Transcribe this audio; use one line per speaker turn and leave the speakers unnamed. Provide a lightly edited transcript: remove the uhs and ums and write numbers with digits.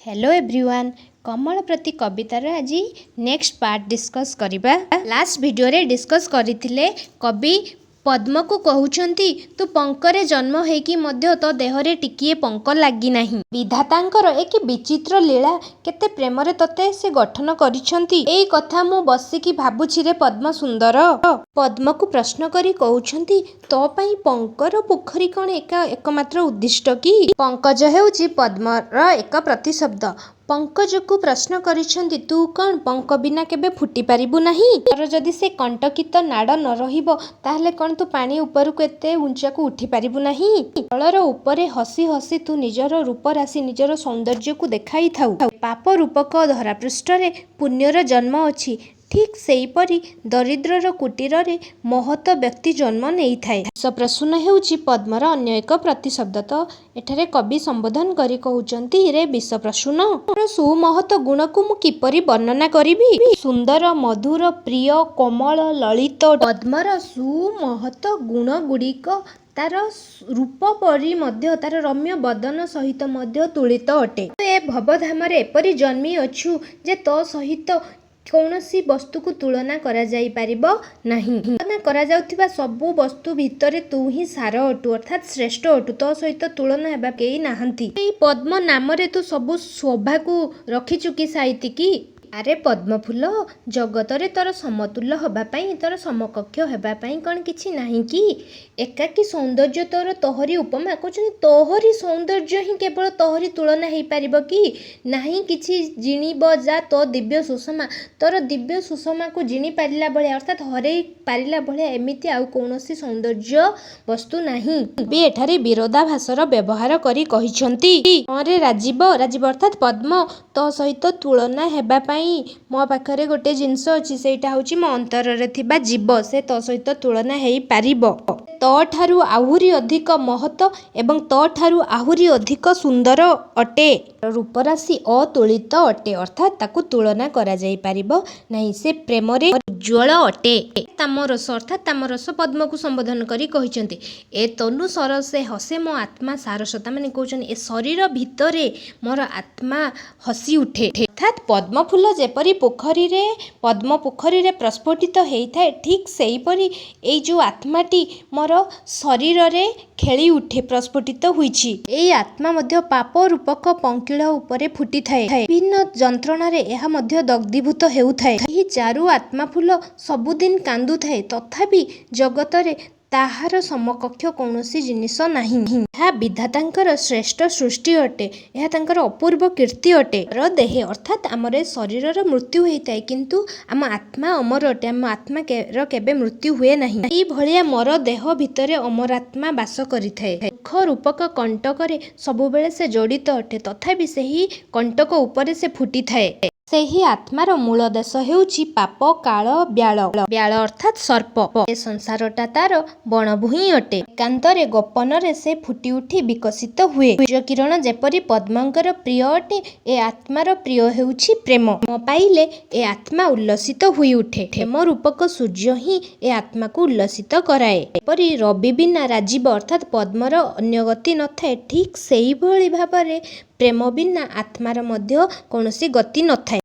Hello everyone कमल प्रति कवितार आज next part discuss करिबा। लास्ट वीडियो रे डिस्कस करिथिले कवि पद्म को कहउचंती तू पंकरे जन्म हेकी मध्य तो देहरे टिकिए पंक लागी नाही। विधातांकर एक विचित्र लीला केते प्रेम रे तते से गठन करिसंती। एई कथा मु बसिकी भाबुछि रे पद्म सुंदर। पद्म को प्रश्न करी कहउचंती तो पई पंकर पोखरी कोन एकमात्र उद्दिष्ट की। पंकज हेउछि पद्मर एक प्रतिशब्द। पंकज को प्रश्न करिसंती तू कौन पंक बिना केबे फुटी पारिबु नाही। तोर जदि से कंटकित नाड़ न रहिबो ताहले कौन तू पानी ऊपर को एते ऊंचा को उठी पारिबु नाही। जलर ऊपरे हसी हसी तू निजर रूप राशि निजर सौंदर्य को देखाई थाउ। पाप रूपक धरा पृष्ठ रे पुण्यर जन्म अछि। ठीक सेहीपरि दरिद्रर कुटीर रे महत व्यक्ति जन्म नहीं थाए। विषप्रसून हेउछि पद्मर अन्य एक प्रतिशब्द। तो एठारे कवि संबोधन करी कहउचंती रे विषप्रसून सुमहत गुण को मु किपरि वर्णना करिबी। सुंदर मधुर प्रिय कोमल ललित पद्मर सुमहत गुण गुड़िक तार रूप परि मध्य तार रम्य बदन सहित मध्य तुलित अटे। ए भवधाम एपरि जन्मी अछु जे तो सहित कौनसी वस्तु को तुलना करा जाई परिबो नहीं। तुलना करा जाउथिबा सबु वस्तु भितरे तू ही सार अटु अर्थात श्रेष्ठ अटु। तो सहित तुलना हेबा केई नाहंती। एई पद्म नाम रे तू सबु शोभा को रखी चुकी साइति की। अरे पद्म फूल जगत रे तोर समतुल्य हबा पई तोर समकक्ष हेबा पई कोन किछि नाही कि। एकाकी सौंदर्य तोर तोहरी उपमा कहउछन तोहरी सौंदर्य ही केवल तोहरी तुलना हेई परिबो कि नाही। किछि जिणीब जा तो दिव्य सुषमा तोर दिव्य सुषमा को जिणी पारिला बळे अर्थात हरेई पारिला बळे एमिति आउ कोनोसी सौंदर्य वस्तु नाही। बे एठारे विरोधाभासर व्यवहार करी कहिसंती अरे राजीव राजीव अर्थात पद्म तो सहित तुलना हेबा पई मो पाखरे गोटे जिनस अछि सेटा होछि मो अंतर रे थिबा जीव से तो सहित तुलना हेई पारिबो। तो ठारू आहुरी अधिक महत एवं तो ठारू आहुरी अधिक सुंदर अटे। रूपराशि अतुलित अटे अर्थात ताकू तुलना करा जाई पारिबो नाही। से प्रेम रे उज्ज्वल अटे। तामरस अर्थात तामरस पद्म को संबोधन करी कहिसंती ए तनु सरसे हसे मो आत्मा सारसता माने कहउछन ए शरीर भितरे मोर आत्मा हसी उठे। अर्थात पद्म फूल जेपरी पोखरी रे पद्म पोखरी रे प्रस्फुटित हेइथाए ठीक सेही परी एई जो आत्माटी मोर शरीर रे खेली उठे प्रस्फुटित हुईछि। एई आत्मा मध्य पाप रूपक पंकिळ उपरे फुटी थाए। विभिन्न जंत्रणा रे एहा मध्य दग्धीभूत हेउथाए। एही चारु आत्मा फूल सबुदिन कांदु थाए तथापि जगत रे ताहार समकक्ष कौनसी जिनिस नाही। यह विधातांकर श्रेष्ठ सृष्टि अटे। यह तांकर अपूर्व कीर्ति अटे। देहे अर्थात आमर शरीर रो मृत्यु होइताए किंतु आम आत्मा अमर अटे। आम आत्मा रो केबे मृत्यु हुए नाही। एई भलिया मोर देह भितरे अमर आत्मा वास करिथाए। दुख रूपक कंटक रे सबु बेले से जड़ित अटे तथापि सेही कंटक उपरे से फुटी थाए। सेही आत्मार मूल देश हेउछि पाप काल ब्याल। ब्याल अर्थात सर्प। ए संसारटा तार बणभूई अटे। एकांतरे गोपन से फुटी उठी विकसित हुए। सूर्य किरण जेपरी पद्मंकर प्रिय अटे ए आत्मार प्रिय हेउछि प्रेम। प्रेम पाइले ए आत्मा उल्लसित हुई उठे। प्रेम रूपक सूर्य ही ए आत्मा को उल्लसित कराए। एपरी रवि बिना राजीव अर्थात पद्मर अन्य गति नथाए ठीक सेही भली भाबरे प्रेम बिना आत्मार मध्य कौनसी गति नथाए।